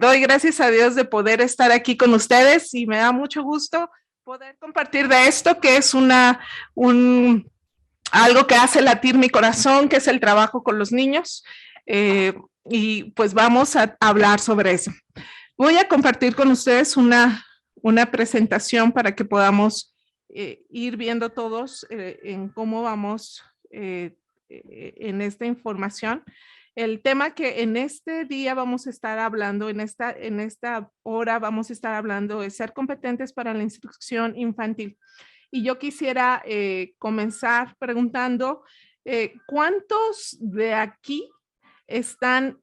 doy gracias a Dios de poder estar aquí con ustedes y me da mucho gusto poder compartir de esto que es algo que hace latir mi corazón, que es el trabajo con los niños. Y pues vamos a hablar sobre eso. Voy a compartir con ustedes una presentación para que podamos ir viendo todos en cómo vamos en esta información. El tema que en este día vamos a estar hablando, en esta hora vamos a estar hablando es ser competentes para la instrucción infantil. Y yo quisiera comenzar preguntando, ¿cuántos de aquí están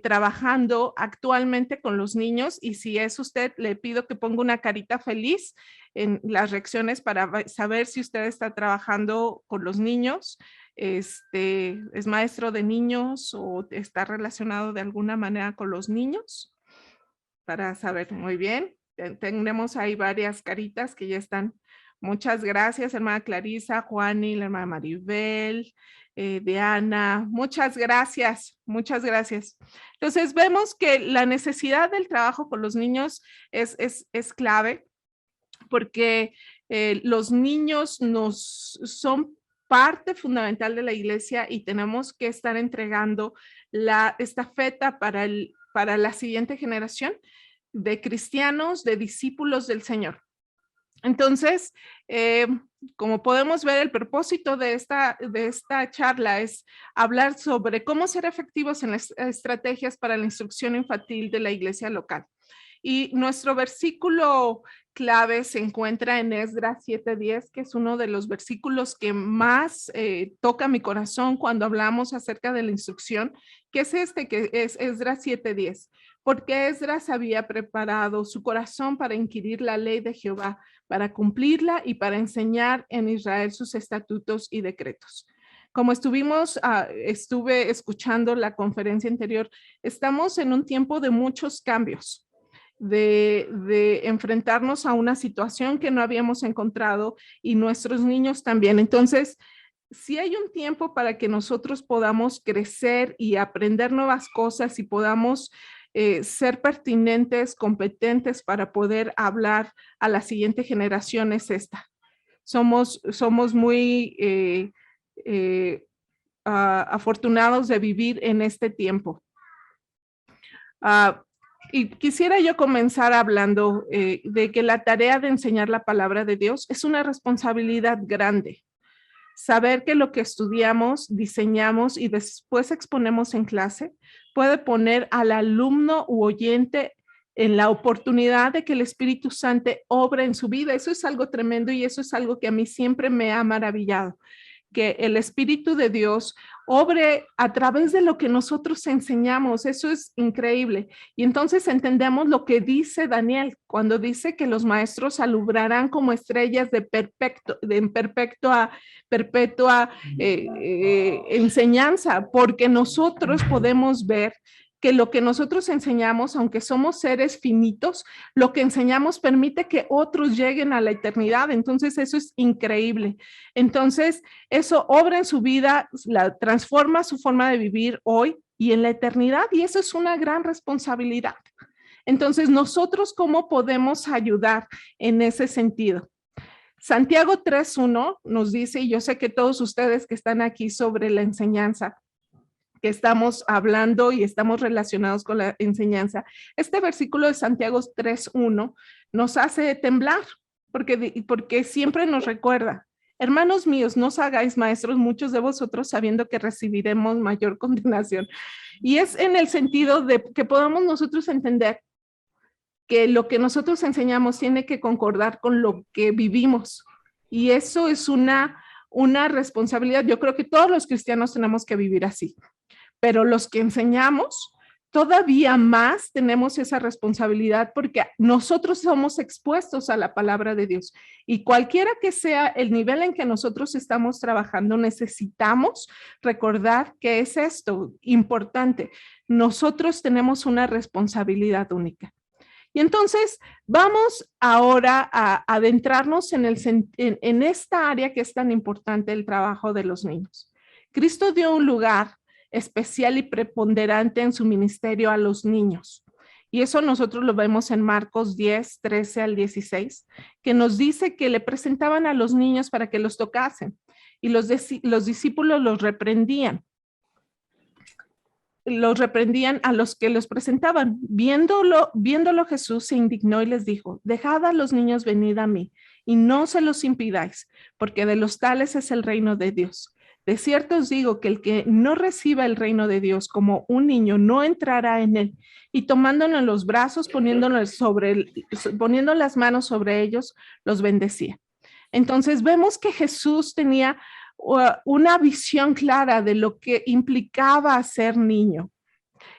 trabajando actualmente con los niños? Y si es usted, le pido que ponga una carita feliz en las reacciones para saber si usted está trabajando con los niños. Es maestro de niños o está relacionado de alguna manera con los niños, para saber. Muy bien, tenemos ahí varias caritas que ya están. Muchas gracias, hermana Clarisa, Juani, la hermana Maribel, Diana, muchas gracias, muchas gracias. Entonces vemos que la necesidad del trabajo con los niños es clave, porque los niños son parte fundamental de la iglesia y tenemos que estar entregando la estafeta para la siguiente generación de cristianos, de discípulos del Señor. Entonces, como podemos ver, el propósito de esta charla es hablar sobre cómo ser efectivos en las estrategias para la instrucción infantil de la iglesia local. Y nuestro versículo clave se encuentra en Esdras 7:10, que es uno de los versículos que más toca mi corazón cuando hablamos acerca de la instrucción, que es que es Esdras 7:10. Porque Esdras había preparado su corazón para inquirir la ley de Jehová, para cumplirla y para enseñar en Israel sus estatutos y decretos. Como estuve escuchando la conferencia anterior, estamos en un tiempo de muchos cambios, de enfrentarnos a una situación que no habíamos encontrado y nuestros niños también. Entonces, si hay un tiempo para que nosotros podamos crecer y aprender nuevas cosas y podamos ser pertinentes, competentes para poder hablar a la siguiente generación, es esta. Somos muy afortunados de vivir en este tiempo. Y quisiera yo comenzar hablando de que la tarea de enseñar la palabra de Dios es una responsabilidad grande. Saber que lo que estudiamos, diseñamos y después exponemos en clase puede poner al alumno u oyente en la oportunidad de que el Espíritu Santo obre en su vida. Eso es algo tremendo y eso es algo que a mí siempre me ha maravillado, que el Espíritu de Dios obre a través de lo que nosotros enseñamos. Eso es increíble. Y entonces entendemos lo que dice Daniel cuando dice que los maestros alumbrarán como estrellas de perpetua enseñanza, porque nosotros podemos ver que lo que nosotros enseñamos, aunque somos seres finitos, lo que enseñamos permite que otros lleguen a la eternidad. Entonces eso es increíble. Entonces eso obra en su vida, transforma su forma de vivir hoy y en la eternidad, y eso es una gran responsabilidad. Entonces, nosotros, ¿cómo podemos ayudar en ese sentido? Santiago 3:1 nos dice, y yo sé que todos ustedes que están aquí sobre la enseñanza, que estamos hablando y estamos relacionados con la enseñanza, este versículo de Santiago 3:1 nos hace temblar, porque siempre nos recuerda: hermanos míos, no os hagáis maestros muchos de vosotros, sabiendo que recibiremos mayor condenación. Y es en el sentido de que podamos nosotros entender que lo que nosotros enseñamos tiene que concordar con lo que vivimos. Y eso es una responsabilidad. Yo creo que todos los cristianos tenemos que vivir así, pero los que enseñamos todavía más tenemos esa responsabilidad, porque nosotros somos expuestos a la palabra de Dios, y cualquiera que sea el nivel en que nosotros estamos trabajando, necesitamos recordar que es esto importante. Nosotros tenemos una responsabilidad única. Y entonces vamos ahora a adentrarnos en esta área que es tan importante, el trabajo de los niños. Cristo dio un lugar especial y preponderante en su ministerio a los niños. Y eso nosotros lo vemos en Marcos 10, 13 al 16, que nos dice que le presentaban a los niños para que los tocasen y los discípulos los reprendían a los que los presentaban. Viéndolo Jesús se indignó y les dijo, dejad a los niños venir a mí y no se los impidáis, porque de los tales es el reino de Dios. De cierto os digo que el que no reciba el reino de Dios como un niño no entrará en él. Y tomándolo en los brazos, poniendo las manos sobre ellos, los bendecía. Entonces vemos que Jesús tenía una visión clara de lo que implicaba ser niño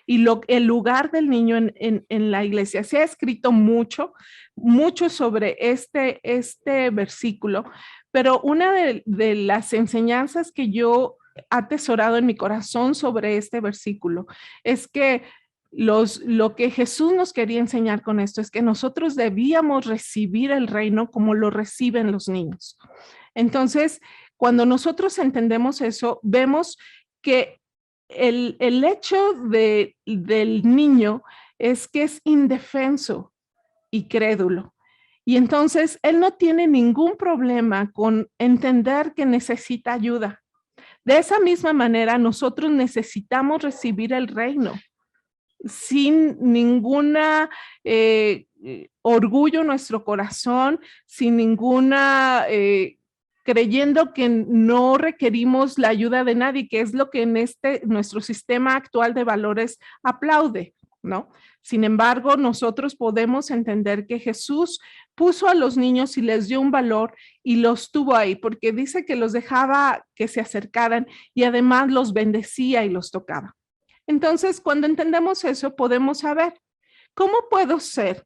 y el lugar del niño en la iglesia. Se ha escrito mucho sobre este versículo, pero una de las enseñanzas que yo he atesorado en mi corazón sobre este versículo es que lo que Jesús nos quería enseñar con esto es que nosotros debíamos recibir el reino como lo reciben los niños. Entonces, cuando nosotros entendemos eso, vemos que el hecho del niño es que es indefenso y crédulo. Y entonces él no tiene ningún problema con entender que necesita ayuda. De esa misma manera, nosotros necesitamos recibir el reino sin ninguna orgullo en nuestro corazón, sin ninguna creyendo que no requerimos la ayuda de nadie, que es lo que en nuestro sistema actual de valores aplaude, ¿no? Sin embargo, nosotros podemos entender que Jesús puso a los niños y les dio un valor y los tuvo ahí, porque dice que los dejaba que se acercaran y además los bendecía y los tocaba. Entonces, cuando entendemos eso, podemos saber, ¿cómo puedo ser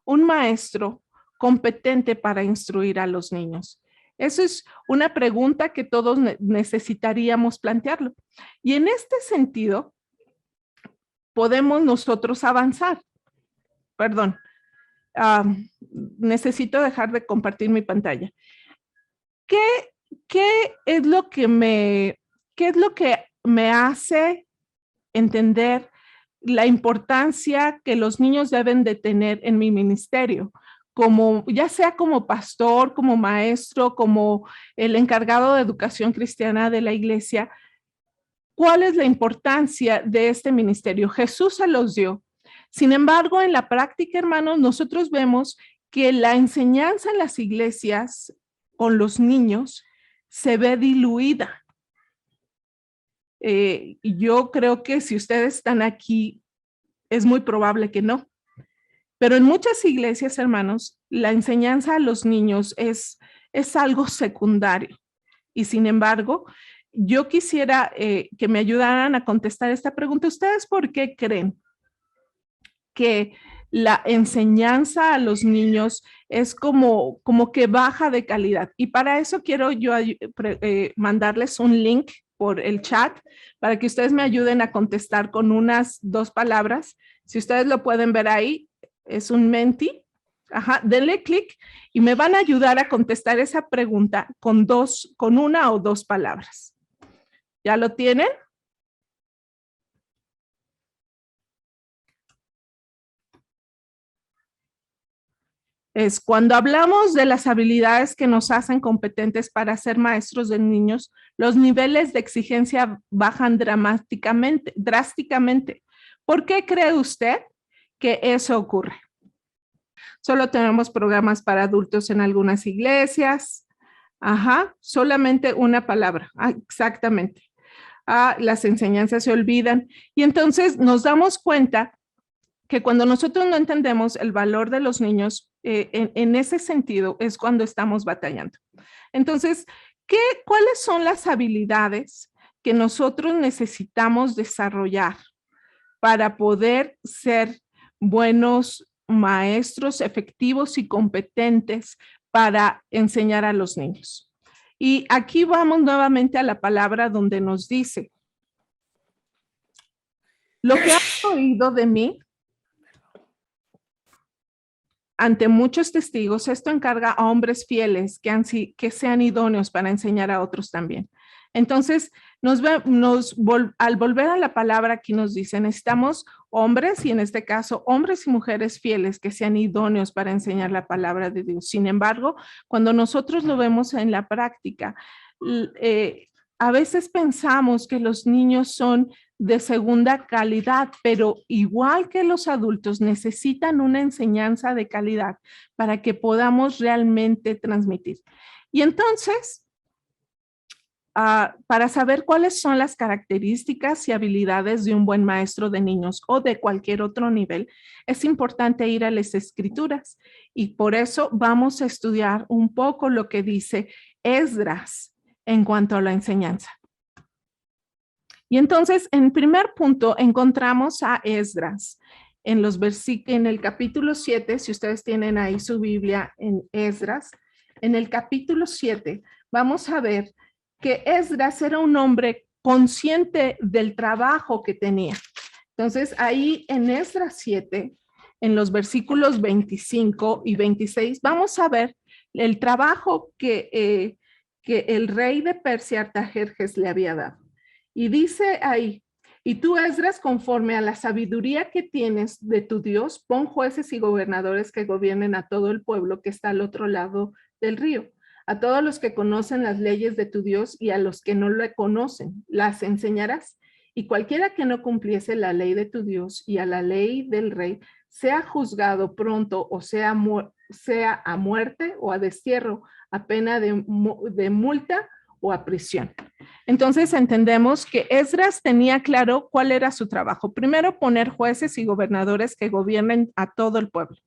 un maestro competente para instruir a los niños? Esa es una pregunta que todos necesitaríamos plantearlo. Y en este sentido, podemos nosotros avanzar. Perdón, necesito dejar de compartir mi pantalla. ¿Qué es lo que me hace entender la importancia que los niños deben de tener en mi ministerio? Ya sea como pastor, como maestro, como el encargado de educación cristiana de la iglesia, ¿cuál es la importancia de este ministerio? Jesús se los dio. Sin embargo, en la práctica, hermanos, nosotros vemos que la enseñanza en las iglesias con los niños se ve diluida. Yo creo que si ustedes están aquí, es muy probable que no. Pero en muchas iglesias, hermanos, la enseñanza a los niños es algo secundario. Y sin embargo, yo quisiera que me ayudaran a contestar esta pregunta. ¿Ustedes por qué creen que la enseñanza a los niños es como que baja de calidad? Y para eso quiero yo mandarles un link por el chat para que ustedes me ayuden a contestar con unas 2 palabras. Si ustedes lo pueden ver ahí, es un Menti. Ajá, denle clic y me van a ayudar a contestar esa pregunta con 1 o 2 palabras. ¿Ya lo tienen? Es cuando hablamos de las habilidades que nos hacen competentes para ser maestros de niños, los niveles de exigencia bajan drásticamente. ¿Por qué cree usted que eso ocurre? Solo tenemos programas para adultos en algunas iglesias. Ajá, solamente una palabra. Exactamente. Las enseñanzas se olvidan. Y entonces nos damos cuenta que cuando nosotros no entendemos el valor de los niños, en ese sentido es cuando estamos batallando. Entonces, ¿cuáles son las habilidades que nosotros necesitamos desarrollar para poder ser buenos maestros efectivos y competentes para enseñar a los niños? Y aquí vamos nuevamente a la palabra donde nos dice, lo que has oído de mí ante muchos testigos, esto encarga a hombres fieles que sean idóneos para enseñar a otros también. Entonces, Al volver a la palabra aquí nos dice, necesitamos hombres, y en este caso hombres y mujeres fieles que sean idóneos para enseñar la palabra de Dios. Sin embargo, cuando nosotros lo vemos en la práctica, a veces pensamos que los niños son de segunda calidad, pero igual que los adultos necesitan una enseñanza de calidad para que podamos realmente transmitir. Y entonces, para saber cuáles son las características y habilidades de un buen maestro de niños o de cualquier otro nivel, es importante ir a las escrituras. Y por eso vamos a estudiar un poco lo que dice Esdras en cuanto a la enseñanza. Y entonces, en primer punto, encontramos a Esdras en el capítulo 7, si ustedes tienen ahí su Biblia en Esdras, en el capítulo 7, vamos a ver que Esdras era un hombre consciente del trabajo que tenía. Entonces, ahí en Esdras 7, en los versículos 25 y 26, vamos a ver el trabajo que el rey de Persia, Artajerjes, le había dado. Y dice ahí, y tú, Esdras, conforme a la sabiduría que tienes de tu Dios, pon jueces y gobernadores que gobiernen a todo el pueblo que está al otro lado del río. A todos los que conocen las leyes de tu Dios y a los que no lo conocen, las enseñarás. Y cualquiera que no cumpliese la ley de tu Dios y a la ley del rey, sea juzgado pronto o sea a muerte o a destierro, a pena de multa o a prisión. Entonces entendemos que Esdras tenía claro cuál era su trabajo. Primero, poner jueces y gobernadores que gobiernen a todo el pueblo.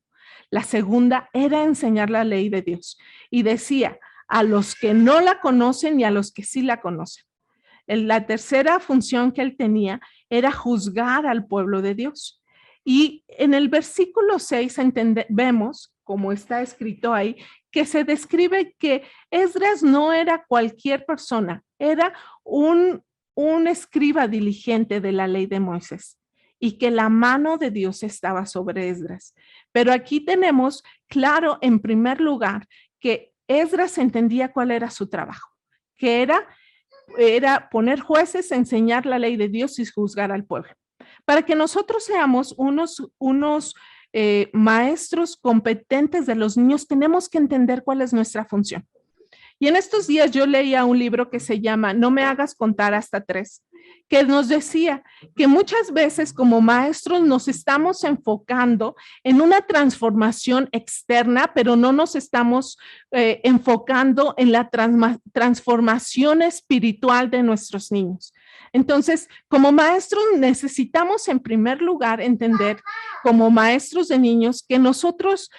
La segunda era enseñar la ley de Dios. Y decía, a los que no la conocen y a los que sí la conocen. La tercera función que él tenía era juzgar al pueblo de Dios. Y en el versículo 6 vemos, como está escrito ahí, que se describe que Esdras no era cualquier persona, era un escriba diligente de la ley de Moisés y que la mano de Dios estaba sobre Esdras. Pero aquí tenemos claro, en primer lugar, que Esdras entendía cuál era su trabajo, que era poner jueces, enseñar la ley de Dios y juzgar al pueblo. Para que nosotros seamos unos maestros competentes de los niños, tenemos que entender cuál es nuestra función. Y en estos días yo leía un libro que se llama No me hagas contar hasta 3, que nos decía que muchas veces como maestros nos estamos enfocando en una transformación externa, pero no nos estamos enfocando en la transformación espiritual de nuestros niños. Entonces, como maestros necesitamos en primer lugar entender, como maestros de niños, que nosotros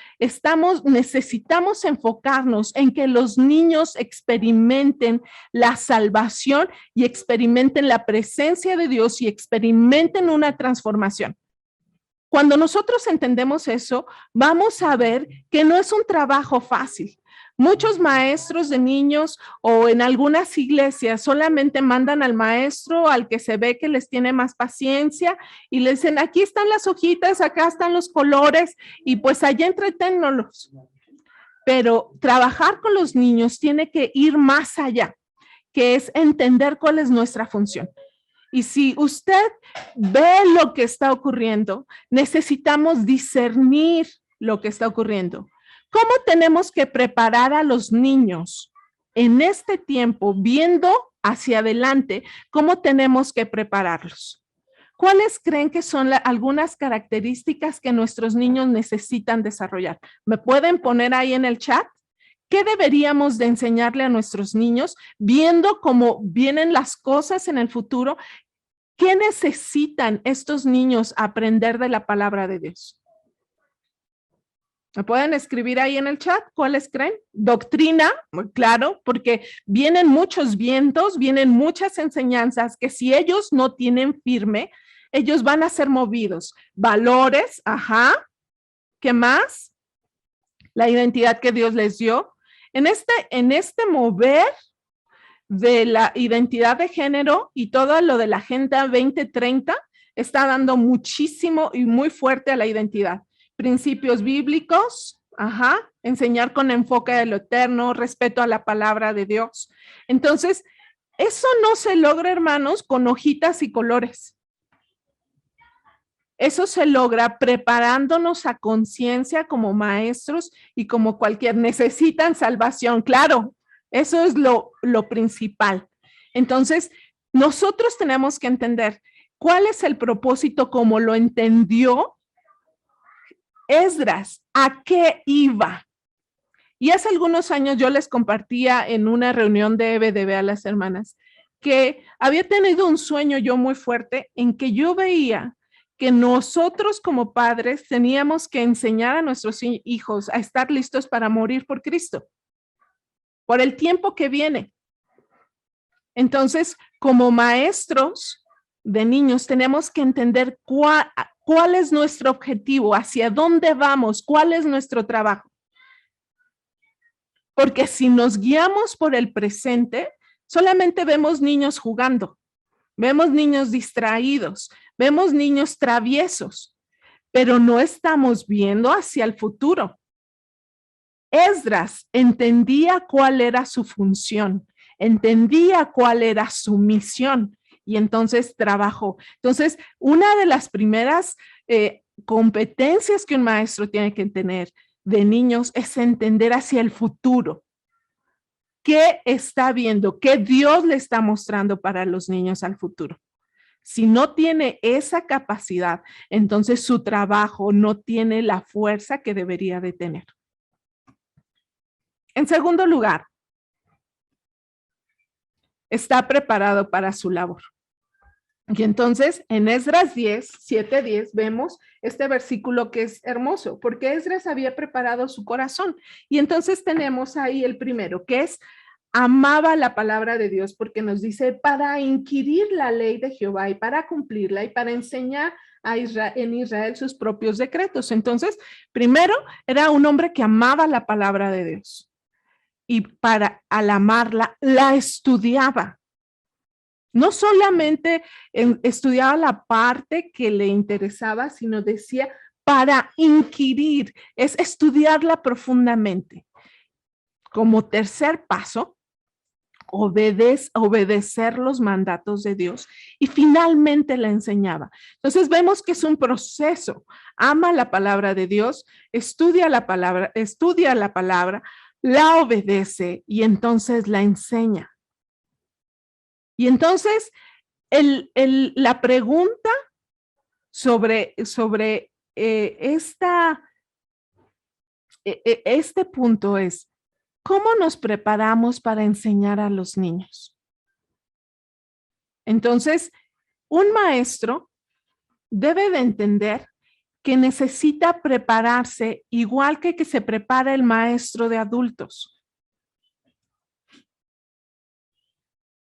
necesitamos enfocarnos en que los niños experimenten la salvación y experimenten la presencia de Dios y experimenten una transformación. Cuando nosotros entendemos eso, vamos a ver que no es un trabajo fácil. Muchos maestros de niños o en algunas iglesias solamente mandan al maestro al que se ve que les tiene más paciencia y le dicen, aquí están las hojitas, acá están los colores y pues allá entreténnos. Pero trabajar con los niños tiene que ir más allá, que es entender cuál es nuestra función. Y si usted ve lo que está ocurriendo, necesitamos discernir lo que está ocurriendo. ¿Cómo tenemos que preparar a los niños en este tiempo, viendo hacia adelante? ¿Cómo tenemos que prepararlos? ¿Cuáles creen que son algunas características que nuestros niños necesitan desarrollar? ¿Me pueden poner ahí en el chat? ¿Qué deberíamos de enseñarle a nuestros niños viendo cómo vienen las cosas en el futuro? ¿Qué necesitan estos niños aprender de la palabra de Dios? ¿Me pueden escribir ahí en el chat? ¿Cuáles creen? Doctrina, claro, porque vienen muchos vientos, vienen muchas enseñanzas que si ellos no tienen firme, ellos van a ser movidos. Valores, ajá. ¿Qué más? La identidad que Dios les dio. En este mover de la identidad de género y todo lo de la Agenda 2030 está dando muchísimo y muy fuerte a la identidad. Principios bíblicos, ajá, enseñar con enfoque de lo eterno, respeto a la palabra de Dios. Entonces, Eso no se logra, hermanos, con hojitas y colores. Eso se logra preparándonos a conciencia como maestros y como cualquier. Necesitan salvación, claro. Eso es lo principal. Entonces, nosotros tenemos que entender cuál es el propósito como lo entendió Esdras, a qué iba. Y hace algunos años yo les compartía en una reunión de EBDB a las hermanas que había tenido un sueño yo muy fuerte en que yo veía que nosotros como padres teníamos que enseñar a nuestros hijos a estar listos para morir por Cristo, por el tiempo que viene. Entonces, como maestros de niños, tenemos que entender cuál es nuestro objetivo, hacia dónde vamos, cuál es nuestro trabajo. Porque si nos guiamos por el presente, solamente vemos niños jugando, vemos niños distraídos, vemos niños traviesos, pero no estamos viendo hacia el futuro. Esdras entendía cuál era su función, entendía cuál era su misión y entonces trabajó. Entonces, una de las primeras competencias que un maestro tiene que tener de niños es entender hacia el futuro. ¿Qué está viendo? ¿Qué Dios le está mostrando para los niños al futuro? Si no tiene esa capacidad, entonces su trabajo no tiene la fuerza que debería de tener. En segundo lugar, está preparado para su labor. Y entonces en Esdras 10, 7, 10, vemos este versículo que es hermoso, porque Esdras había preparado su corazón. Y entonces tenemos ahí el primero, que es amaba la palabra de Dios, porque nos dice para inquirir la ley de Jehová y para cumplirla y para enseñar a en Israel sus propios decretos. Entonces, primero era un hombre que amaba la palabra de Dios. Y al amarla, la estudiaba. No solamente estudiaba la parte que le interesaba, sino decía para inquirir, es estudiarla profundamente. Como tercer paso, obedecer los mandatos de Dios y finalmente la enseñaba. Entonces vemos que es un proceso. Ama la palabra de Dios, estudia la palabra, la obedece y entonces la enseña. Y entonces, la pregunta sobre este punto es, ¿cómo nos preparamos para enseñar a los niños? Entonces, un maestro debe de entender que necesita prepararse igual que se prepara el maestro de adultos.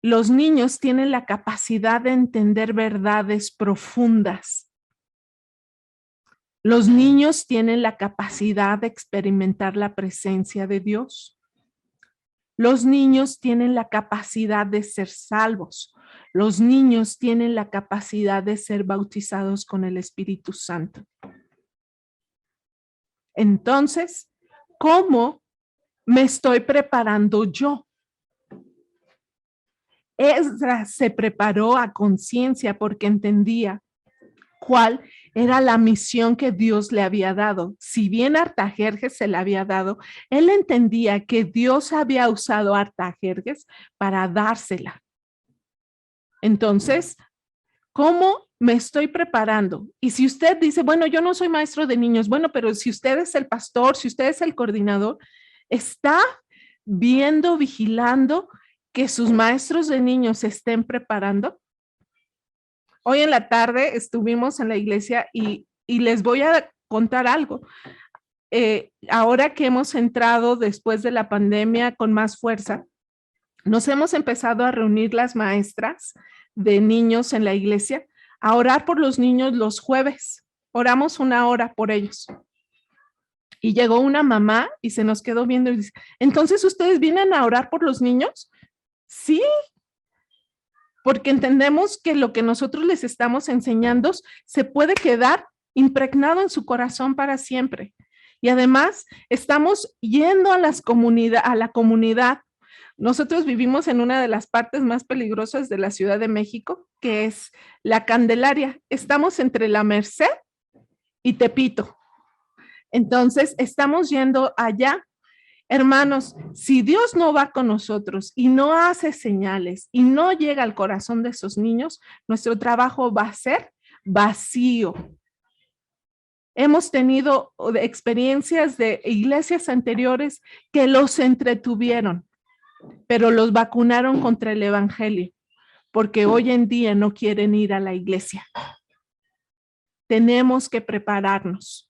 Los niños tienen la capacidad de entender verdades profundas. Los niños tienen la capacidad de experimentar la presencia de Dios. Los niños tienen la capacidad de ser salvos. Los niños tienen la capacidad de ser bautizados con el Espíritu Santo. Entonces, ¿cómo me estoy preparando yo? Esdras se preparó a conciencia porque entendía cuál era la misión que Dios le había dado. Si bien Artajerjes se la había dado, él entendía que Dios había usado a Artajerjes para dársela. Entonces, ¿cómo me estoy preparando? Y si usted dice, bueno, yo no soy maestro de niños, bueno, pero si usted es el pastor, si usted es el coordinador, está viendo, vigilando que sus maestros de niños se estén preparando. Hoy en la tarde estuvimos en la iglesia y les voy a contar algo. Ahora que hemos entrado después de la pandemia con más fuerza, nos hemos empezado a reunir las maestras de niños en la iglesia a orar por los niños los jueves. Oramos 1 hora por ellos. Y llegó una mamá y se nos quedó viendo y dice, ¿entonces ustedes vienen a orar por los niños? Sí, porque entendemos que lo que nosotros les estamos enseñando se puede quedar impregnado en su corazón para siempre. Y además estamos yendo a la comunidad, Nosotros vivimos en una de las partes más peligrosas de la Ciudad de México, que es la Candelaria. Estamos entre la Merced y Tepito. Entonces, estamos yendo allá. Hermanos, si Dios no va con nosotros y no hace señales y no llega al corazón de esos niños, nuestro trabajo va a ser vacío. Hemos tenido experiencias de iglesias anteriores que los entretuvieron, pero los vacunaron contra el evangelio, porque hoy en día no quieren ir a la iglesia. Tenemos que prepararnos.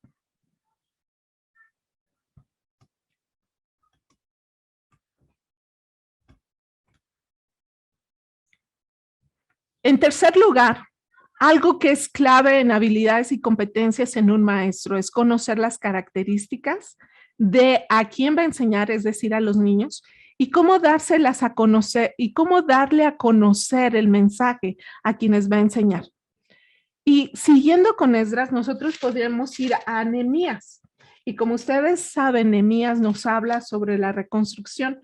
En tercer lugar, algo que es clave en habilidades y competencias en un maestro es conocer las características de a quién va a enseñar, es decir, a los niños, y cómo dárselas a conocer y cómo darle a conocer el mensaje a quienes va a enseñar. Y siguiendo con Esdras, nosotros podríamos ir a Nehemías. Y como ustedes saben, Nehemías nos habla sobre la reconstrucción.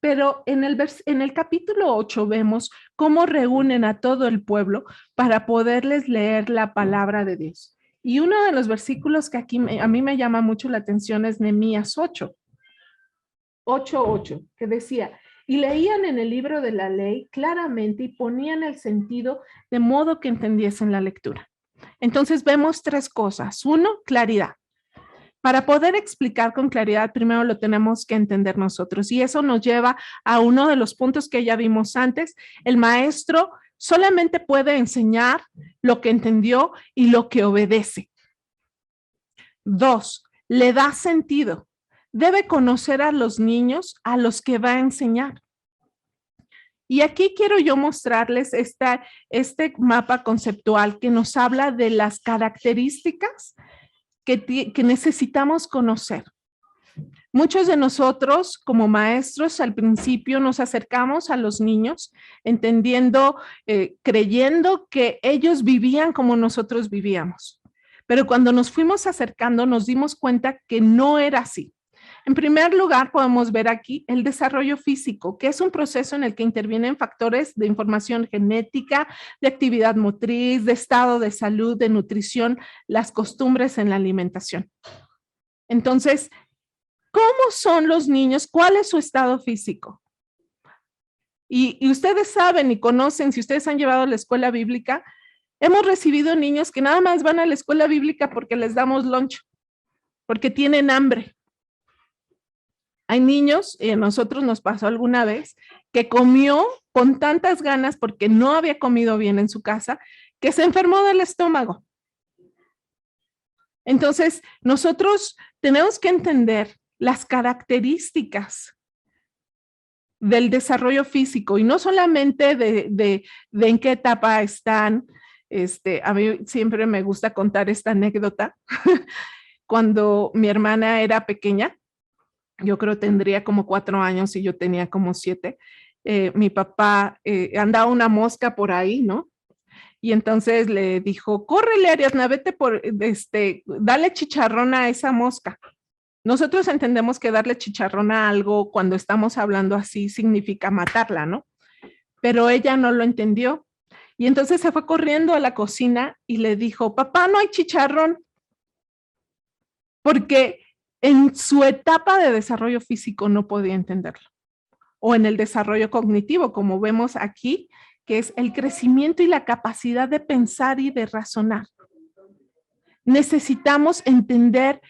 Pero en el capítulo 8 vemos cómo reúnen a todo el pueblo para poderles leer la palabra de Dios. Y uno de los versículos que aquí a mí me llama mucho la atención es Nehemías 8:8, que decía, y leían en el libro de la ley claramente y ponían el sentido de modo que entendiesen la lectura. Entonces vemos tres cosas. Uno, claridad. Para poder explicar con claridad, primero lo tenemos que entender nosotros. Y eso nos lleva a uno de los puntos que ya vimos antes. El maestro solamente puede enseñar lo que entendió y lo que obedece. 2, le da sentido. Debe conocer a los niños a los que va a enseñar. Y aquí quiero yo mostrarles este mapa conceptual que nos habla de las características que necesitamos conocer. Muchos de nosotros como maestros al principio nos acercamos a los niños entendiendo, creyendo que ellos vivían como nosotros vivíamos. Pero cuando nos fuimos acercando nos dimos cuenta que no era así. En primer lugar, podemos ver aquí el desarrollo físico, que es un proceso en el que intervienen factores de información genética, de actividad motriz, de estado de salud, de nutrición, las costumbres en la alimentación. Entonces, ¿cómo son los niños? ¿Cuál es su estado físico? Y ustedes saben y conocen, si ustedes han llevado a la escuela bíblica, hemos recibido niños que nada más van a la escuela bíblica porque les damos lunch, porque tienen hambre. Hay niños, y a nosotros nos pasó alguna vez, que comió con tantas ganas porque no había comido bien en su casa, que se enfermó del estómago. Entonces, nosotros tenemos que entender las características del desarrollo físico y no solamente de en qué etapa están. A mí siempre me gusta contar esta anécdota. Cuando mi hermana era pequeña, yo creo tendría como 4 años y yo tenía como 7. Mi papá andaba una mosca por ahí, ¿no? Y entonces le dijo, córrele, Ariadna, vete dale chicharrón a esa mosca. Nosotros entendemos que darle chicharrón a algo cuando estamos hablando así significa matarla, ¿no? Pero ella no lo entendió. Y entonces se fue corriendo a la cocina y le dijo, papá, no hay chicharrón. Porque en su etapa de desarrollo físico no podía entenderlo. O en el desarrollo cognitivo, como vemos aquí, que es el crecimiento y la capacidad de pensar y de razonar. Necesitamos entender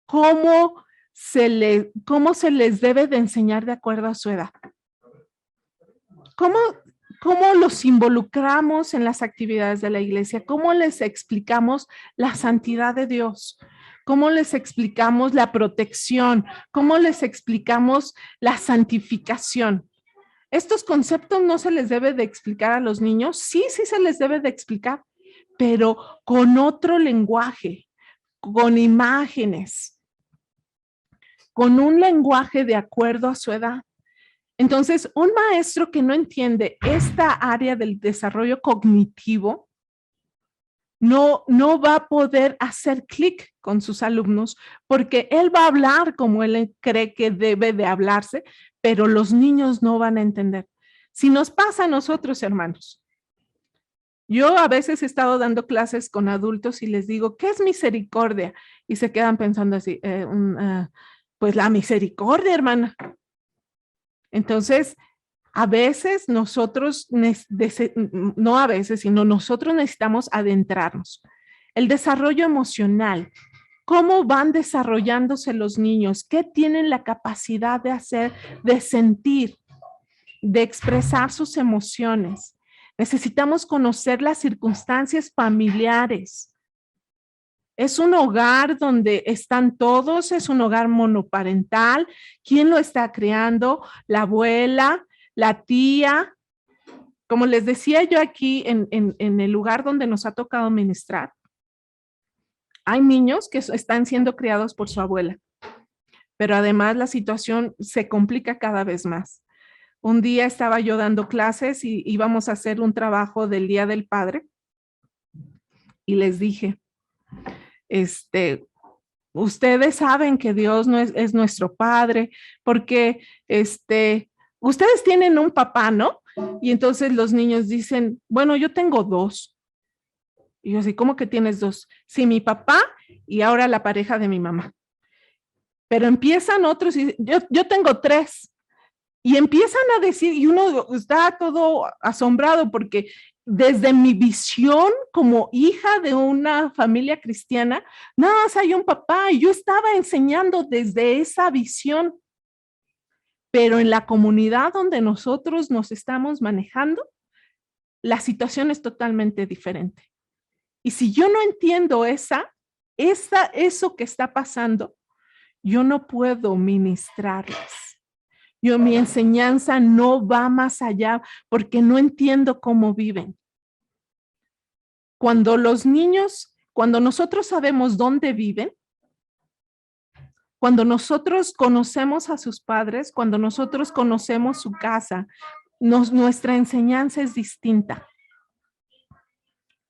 cómo se les debe de enseñar de acuerdo a su edad. ¿Cómo los involucramos en las actividades de la iglesia? ¿Cómo les explicamos la santidad de Dios? ¿Cómo les explicamos la protección? ¿Cómo les explicamos la santificación? Estos conceptos no se les debe de explicar a los niños. Sí se les debe de explicar, pero con otro lenguaje, con imágenes, con un lenguaje de acuerdo a su edad. Entonces, un maestro que no entiende esta área del desarrollo cognitivo no va a poder hacer clic con sus alumnos porque él va a hablar como él cree que debe de hablarse, pero los niños no van a entender. Si nos pasa a nosotros, hermanos, yo a veces he estado dando clases con adultos y les digo, ¿qué es misericordia? Y se quedan pensando así, pues la misericordia, hermana. Entonces, a veces nosotros, no a veces, sino nosotros necesitamos adentrarnos. El desarrollo emocional, ¿cómo van desarrollándose los niños? ¿Qué tienen la capacidad de hacer, de sentir, de expresar sus emociones? Necesitamos conocer las circunstancias familiares. ¿Es un hogar donde están todos? ¿Es un hogar monoparental? ¿Quién lo está criando? ¿La abuela? ¿La tía? Como les decía yo aquí en el lugar donde nos ha tocado ministrar, hay niños que están siendo criados por su abuela, pero además la situación se complica cada vez más. Un día estaba yo dando clases y íbamos a hacer un trabajo del Día del Padre y les dije, ustedes saben que Dios no es nuestro Padre, porque ustedes tienen un papá, ¿no? Y entonces los niños dicen, bueno, yo tengo dos. Y yo así, ¿cómo que tienes dos? Sí, mi papá y ahora la pareja de mi mamá. Pero empiezan otros y yo tengo tres. Y empiezan a decir, y uno está todo asombrado porque desde mi visión como hija de una familia cristiana, nada más hay un papá y yo estaba enseñando desde esa visión. Pero en la comunidad donde nosotros nos estamos manejando, la situación es totalmente diferente. Y si yo no entiendo eso que está pasando, yo no puedo ministrarles. Mi enseñanza no va más allá porque no entiendo cómo viven. Cuando nosotros sabemos dónde viven, cuando nosotros conocemos a sus padres, cuando nosotros conocemos su casa, nuestra enseñanza es distinta.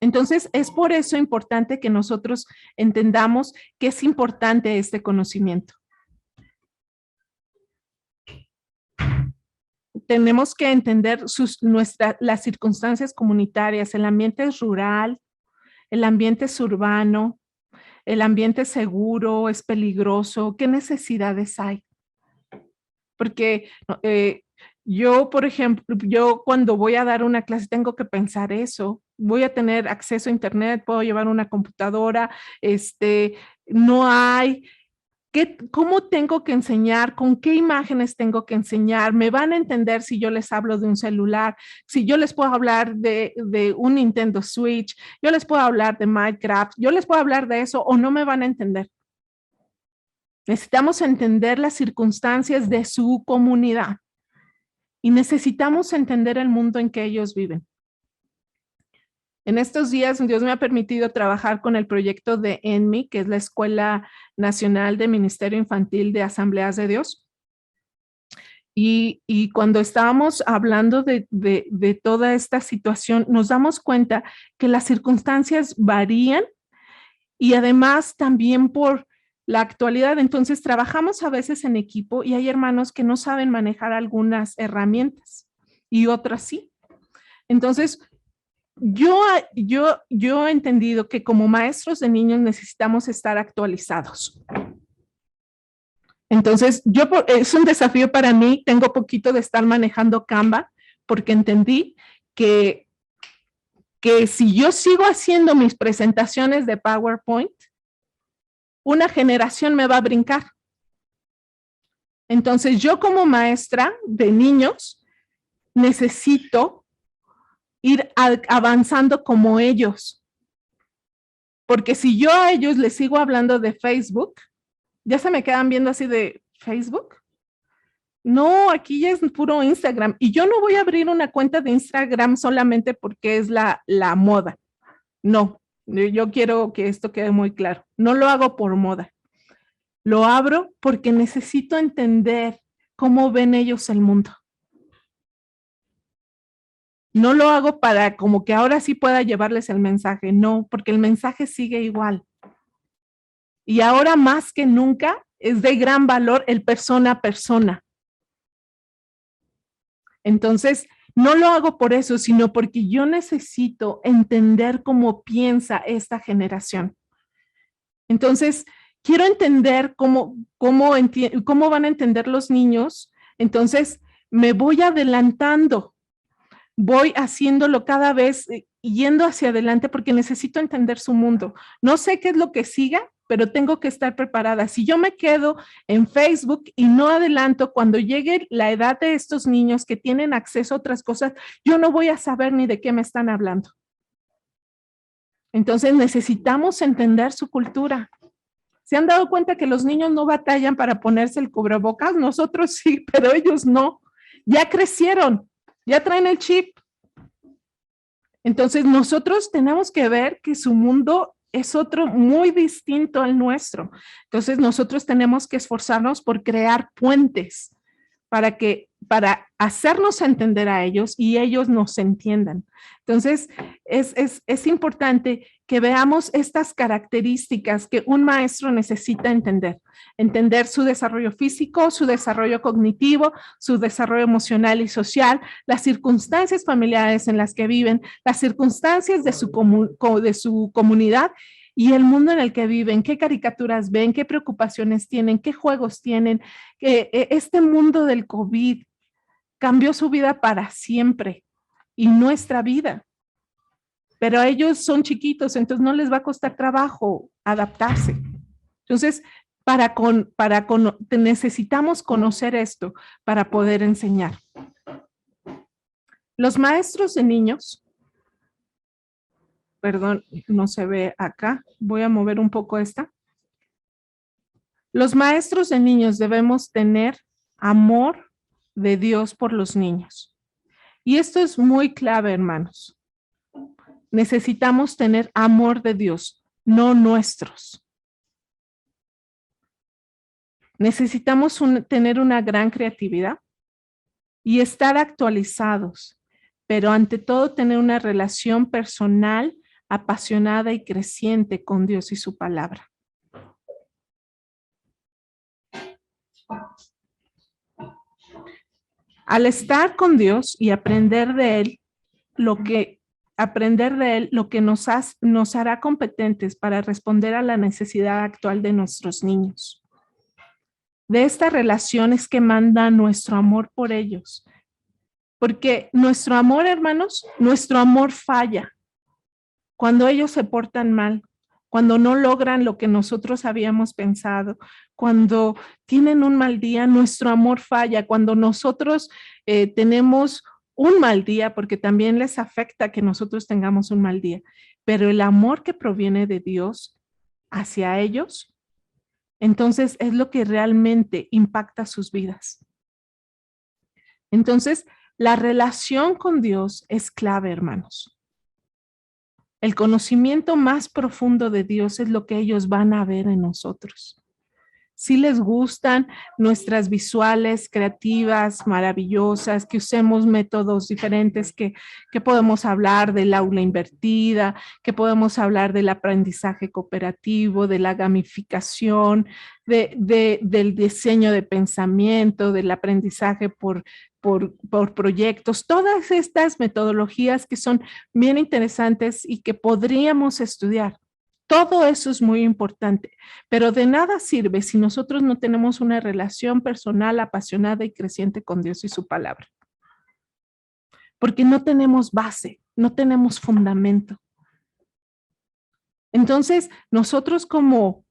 Entonces, es por eso importante que nosotros entendamos que es importante este conocimiento. Tenemos que entender las circunstancias comunitarias, el ambiente es rural, el ambiente es urbano, el ambiente es seguro, es peligroso, ¿qué necesidades hay? Porque yo, por ejemplo, yo cuando voy a dar una clase tengo que pensar eso. Voy a tener acceso a internet, puedo llevar una computadora, no hay. ¿Cómo tengo que enseñar? ¿Con qué imágenes tengo que enseñar? ¿Me van a entender si yo les hablo de un celular? Si yo les puedo hablar de un Nintendo Switch, yo les puedo hablar de Minecraft, yo les puedo hablar de eso o no me van a entender. Necesitamos entender las circunstancias de su comunidad y necesitamos entender el mundo en que ellos viven. En estos días, Dios me ha permitido trabajar con el proyecto de ENMI, que es la Escuela Nacional de Ministerio Infantil de Asambleas de Dios. Y cuando estábamos hablando de toda esta situación, nos damos cuenta que las circunstancias varían y además también por la actualidad. Entonces, trabajamos a veces en equipo y hay hermanos que no saben manejar algunas herramientas y otras sí. Entonces, yo he entendido que como maestros de niños necesitamos estar actualizados. Entonces, es un desafío para mí, tengo poquito de estar manejando Canva, porque entendí que si yo sigo haciendo mis presentaciones de PowerPoint, una generación me va a brincar. Entonces, yo como maestra de niños, necesito ir avanzando como ellos. Porque si yo a ellos les sigo hablando de Facebook, ya se me quedan viendo así de Facebook. No, aquí ya es puro Instagram. Y yo no voy a abrir una cuenta de Instagram solamente porque es la moda. No, yo quiero que esto quede muy claro. No lo hago por moda. Lo abro porque necesito entender cómo ven ellos el mundo. No lo hago para como que ahora sí pueda llevarles el mensaje, no, porque el mensaje sigue igual. Y ahora más que nunca es de gran valor el persona a persona. Entonces, no lo hago por eso, sino porque yo necesito entender cómo piensa esta generación. Entonces, quiero entender cómo van a entender los niños. Entonces, me voy adelantando, voy haciéndolo cada vez, yendo hacia adelante porque necesito entender su mundo. No sé qué es lo que siga, pero tengo que estar preparada. Si yo me quedo en Facebook y no adelanto, cuando llegue la edad de estos niños que tienen acceso a otras cosas, yo no voy a saber ni de qué me están hablando. Entonces necesitamos entender su cultura. ¿Se han dado cuenta que los niños no batallan para ponerse el cubrebocas? Nosotros sí, pero ellos no. Ya crecieron, ya traen el chip. Entonces nosotros tenemos que ver que su mundo es otro muy distinto al nuestro. Entonces nosotros tenemos que esforzarnos por crear puentes para hacernos entender a ellos y ellos nos entiendan. Entonces, es importante que veamos estas características que un maestro necesita entender. Entender su desarrollo físico, su desarrollo cognitivo, su desarrollo emocional y social, las circunstancias familiares en las que viven, las circunstancias de su comunidad y el mundo en el que viven, qué caricaturas ven, qué preocupaciones tienen, qué juegos tienen. Este mundo del COVID cambió su vida para siempre y nuestra vida. Pero ellos son chiquitos, entonces no les va a costar trabajo adaptarse. Entonces, necesitamos conocer esto para poder enseñar. Los maestros de niños, perdón, no se ve acá, voy a mover un poco esta. Los maestros de niños debemos tener amor de Dios por los niños. Y esto es muy clave, hermanos. Necesitamos tener amor de Dios, no nuestros. Necesitamos tener una gran creatividad y estar actualizados, pero ante todo tener una relación personal, apasionada y creciente con Dios y su palabra. Al estar con Dios y aprender de Él, lo que nos hará competentes para responder a la necesidad actual de nuestros niños. De esta relación es que manda nuestro amor por ellos. Porque nuestro amor, hermanos, nuestro amor falla cuando ellos se portan mal, cuando no logran lo que nosotros habíamos pensado, cuando tienen un mal día, nuestro amor falla, cuando nosotros tenemos un mal día, porque también les afecta que nosotros tengamos un mal día, pero el amor que proviene de Dios hacia ellos, entonces es lo que realmente impacta sus vidas. Entonces, la relación con Dios es clave, hermanos. El conocimiento más profundo de Dios es lo que ellos van a ver en nosotros. Si les gustan nuestras visuales, creativas, maravillosas, que usemos métodos diferentes, que podemos hablar del aula invertida, que podemos hablar del aprendizaje cooperativo, de la gamificación, del diseño de pensamiento, del aprendizaje por proyectos, todas estas metodologías que son bien interesantes y que podríamos estudiar. Todo eso es muy importante, pero de nada sirve si nosotros no tenemos una relación personal, apasionada y creciente con Dios y su palabra. Porque no tenemos base, no tenemos fundamento. Entonces, nosotros como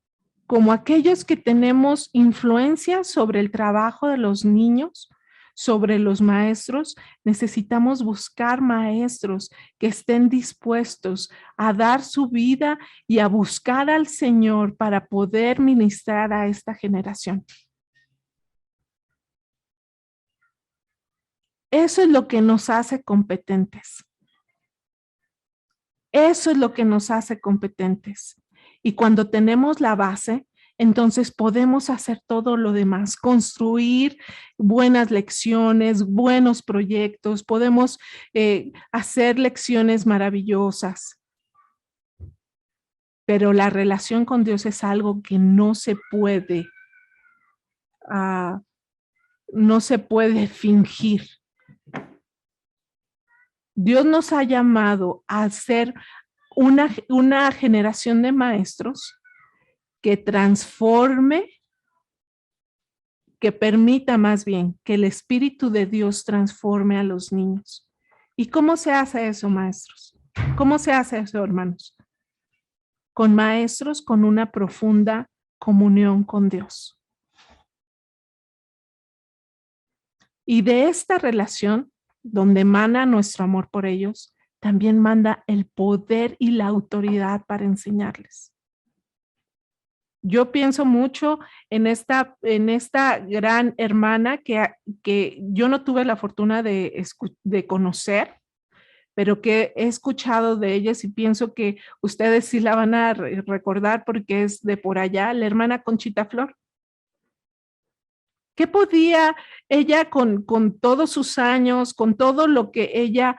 aquellos que tenemos influencia sobre el trabajo de los niños, sobre los maestros, necesitamos buscar maestros que estén dispuestos a dar su vida y a buscar al Señor para poder ministrar a esta generación. Eso es lo que nos hace competentes. Eso es lo que nos hace competentes. Y cuando tenemos la base, entonces podemos hacer todo lo demás, construir buenas lecciones, buenos proyectos, podemos hacer lecciones maravillosas. Pero la relación con Dios es algo que no se puede fingir. Dios nos ha llamado a ser una generación de maestros que transforme, que permita más bien que el Espíritu de Dios transforme a los niños. ¿Y cómo se hace eso, maestros? ¿Cómo se hace eso, hermanos? Con maestros con una profunda comunión con Dios. Y de esta relación, donde emana nuestro amor por ellos, también manda el poder y la autoridad para enseñarles. Yo pienso mucho en esta gran hermana que yo no tuve la fortuna de conocer, pero que he escuchado de ellas y pienso que ustedes sí la van a recordar porque es de por allá, la hermana Conchita Flor. ¿Qué podía ella con todos sus años, con todo lo que ella,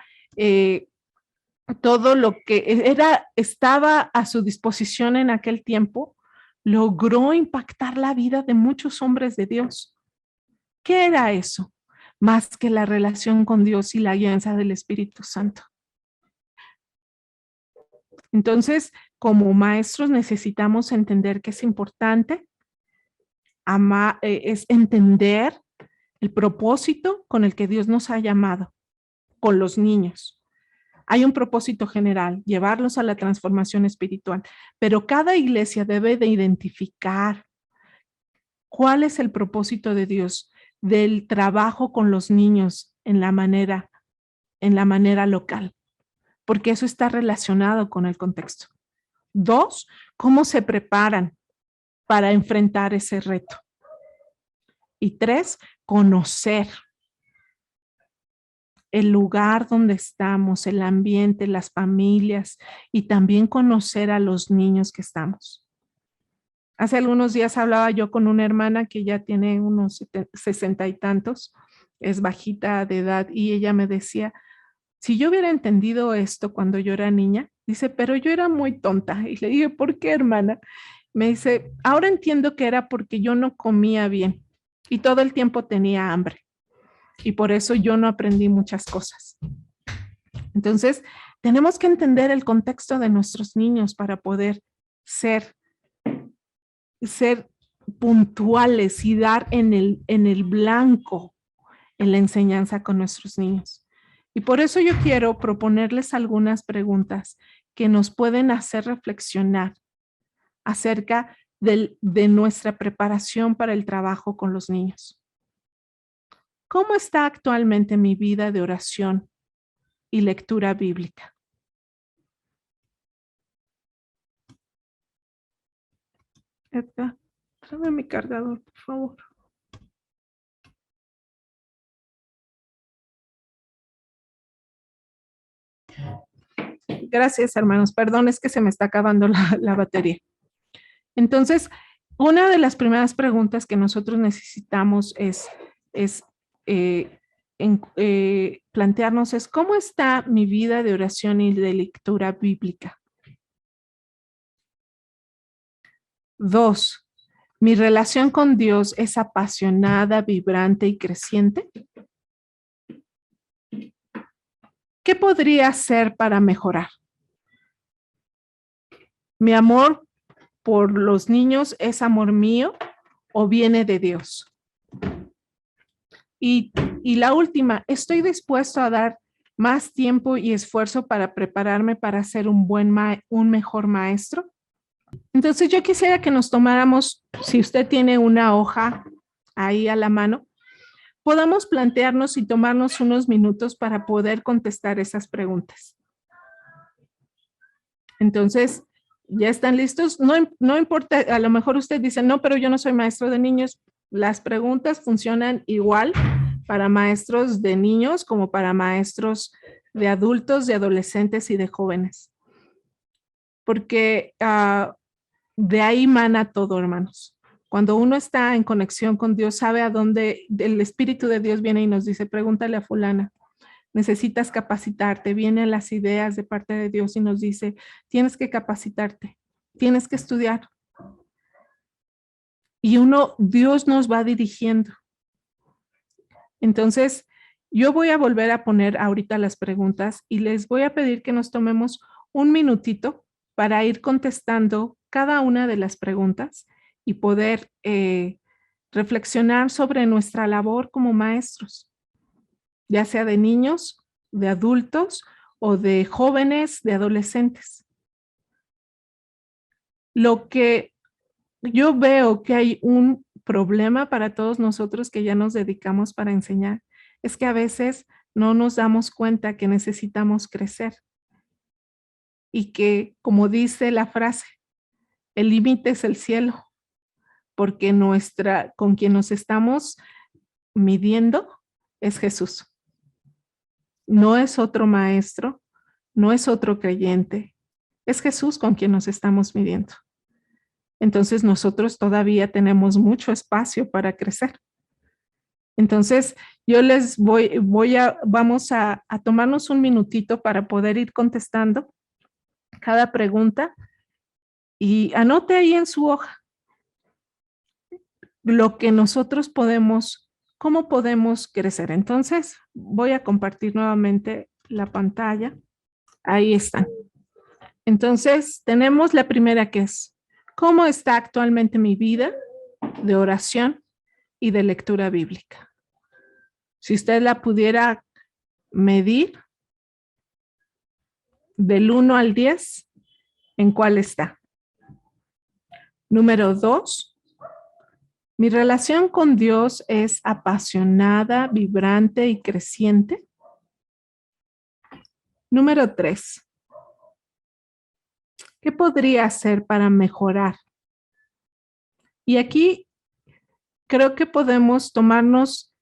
todo lo que estaba a su disposición en aquel tiempo, logró impactar la vida de muchos hombres de Dios? ¿Qué era eso? Más que la relación con Dios y la guianza del Espíritu Santo. Entonces, como maestros necesitamos entender que es importante es entender el propósito con el que Dios nos ha llamado con los niños. Hay un propósito general, llevarlos a la transformación espiritual, pero cada iglesia debe de identificar cuál es el propósito de Dios del trabajo con los niños en la manera local, porque eso está relacionado con el contexto. 2, cómo se preparan para enfrentar ese reto. Y 3, conocer el lugar donde estamos, el ambiente, las familias y también conocer a los niños que estamos. Hace algunos días hablaba yo con una hermana que ya tiene unos 60 y tantos, es bajita de edad y ella me decía, si yo hubiera entendido esto cuando yo era niña, dice, pero yo era muy tonta. Y le dije, ¿por qué, hermana? Me dice, ahora entiendo que era porque yo no comía bien y todo el tiempo tenía hambre. Y por eso yo no aprendí muchas cosas. Entonces, tenemos que entender el contexto de nuestros niños para poder ser puntuales y dar en el blanco en la enseñanza con nuestros niños. Y por eso yo quiero proponerles algunas preguntas que nos pueden hacer reflexionar acerca de nuestra preparación para el trabajo con los niños. ¿Cómo está actualmente mi vida de oración y lectura bíblica? Edgar, tráeme mi cargador, por favor. Gracias, hermanos. Perdón, es que se me está acabando la batería. Entonces, una de las primeras preguntas que nosotros necesitamos plantearnos es, ¿cómo está mi vida de oración y de lectura bíblica? 2, ¿mi relación con Dios es apasionada, vibrante y creciente? ¿Qué podría hacer para mejorar? ¿Mi amor por los niños es amor mío o viene de Dios? Y la última, ¿estoy dispuesto a dar más tiempo y esfuerzo para prepararme para ser un mejor maestro? Entonces yo quisiera que nos tomáramos, si usted tiene una hoja ahí a la mano, podamos plantearnos y tomarnos unos minutos para poder contestar esas preguntas. Entonces, ¿ya están listos? No importa, a lo mejor usted dice, no, pero yo no soy maestro de niños. Las preguntas funcionan igual para maestros de niños como para maestros de adultos, de adolescentes y de jóvenes. Porque de ahí mana todo, hermanos. Cuando uno está en conexión con Dios, sabe a dónde el Espíritu de Dios viene y nos dice, pregúntale a fulana, necesitas capacitarte, vienen las ideas de parte de Dios y nos dice, tienes que capacitarte, tienes que estudiar. Y Dios nos va dirigiendo. Entonces, yo voy a volver a poner ahorita las preguntas y les voy a pedir que nos tomemos un minutito para ir contestando cada una de las preguntas y poder reflexionar sobre nuestra labor como maestros, ya sea de niños, de adultos o de jóvenes, de adolescentes. Lo que yo veo que hay un problema para todos nosotros que ya nos dedicamos para enseñar, es que a veces no nos damos cuenta que necesitamos crecer y que, como dice la frase, el límite es el cielo, porque con quien nos estamos midiendo es Jesús. No es otro maestro, no es otro creyente, es Jesús con quien nos estamos midiendo. Entonces nosotros todavía tenemos mucho espacio para crecer. Entonces yo les vamos a tomarnos un minutito para poder ir contestando cada pregunta y anote ahí en su hoja lo que nosotros podemos, cómo podemos crecer. Entonces voy a compartir nuevamente la pantalla. Ahí están. Entonces tenemos la primera que es, ¿cómo está actualmente mi vida de oración y de lectura bíblica? Si usted la pudiera medir del 1 al 10, ¿en cuál está? Número 2, ¿mi relación con Dios es apasionada, vibrante y creciente? Número 3, ¿qué podría hacer para mejorar? Y aquí creo que podemos tomarnos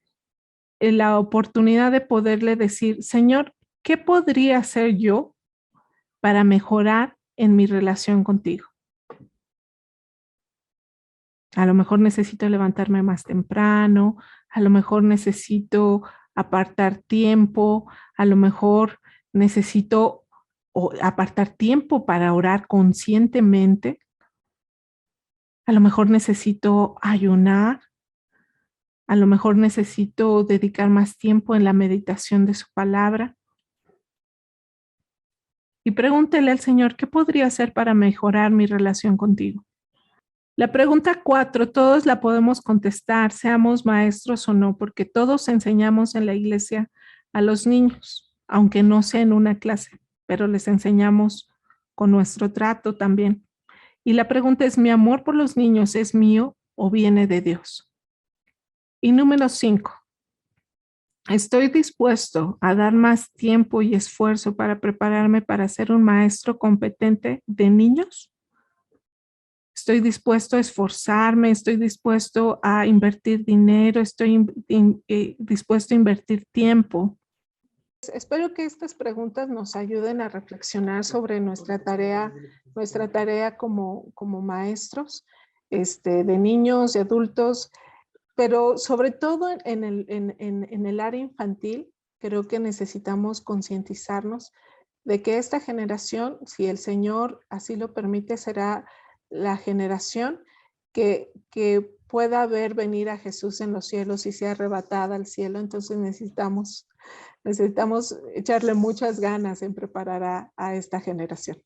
la oportunidad de poderle decir, Señor, ¿qué podría hacer yo para mejorar en mi relación contigo? A lo mejor necesito levantarme más temprano, a lo mejor necesito apartar tiempo, a lo mejor necesito apartar tiempo para orar conscientemente, a lo mejor necesito ayunar, a lo mejor necesito dedicar más tiempo en la meditación de su palabra. Y pregúntele al Señor, ¿qué podría hacer para mejorar mi relación contigo? La pregunta 4, todos la podemos contestar, seamos maestros o no, porque todos enseñamos en la iglesia a los niños, aunque no sea en una clase, pero les enseñamos con nuestro trato también. Y la pregunta es, ¿mi amor por los niños es mío o viene de Dios? Y número 5, ¿estoy dispuesto a dar más tiempo y esfuerzo para prepararme para ser un maestro competente de niños? Estoy dispuesto a esforzarme, estoy dispuesto a invertir dinero, estoy dispuesto a invertir tiempo. Espero que estas preguntas nos ayuden a reflexionar sobre nuestra tarea como maestros de niños y adultos, pero sobre todo en el área infantil. Creo que necesitamos concientizarnos de que esta generación, si el Señor así lo permite, será la generación que pueda ver venir a Jesús en los cielos y sea arrebatada al cielo. Entonces necesitamos echarle muchas ganas en preparar a esta generación.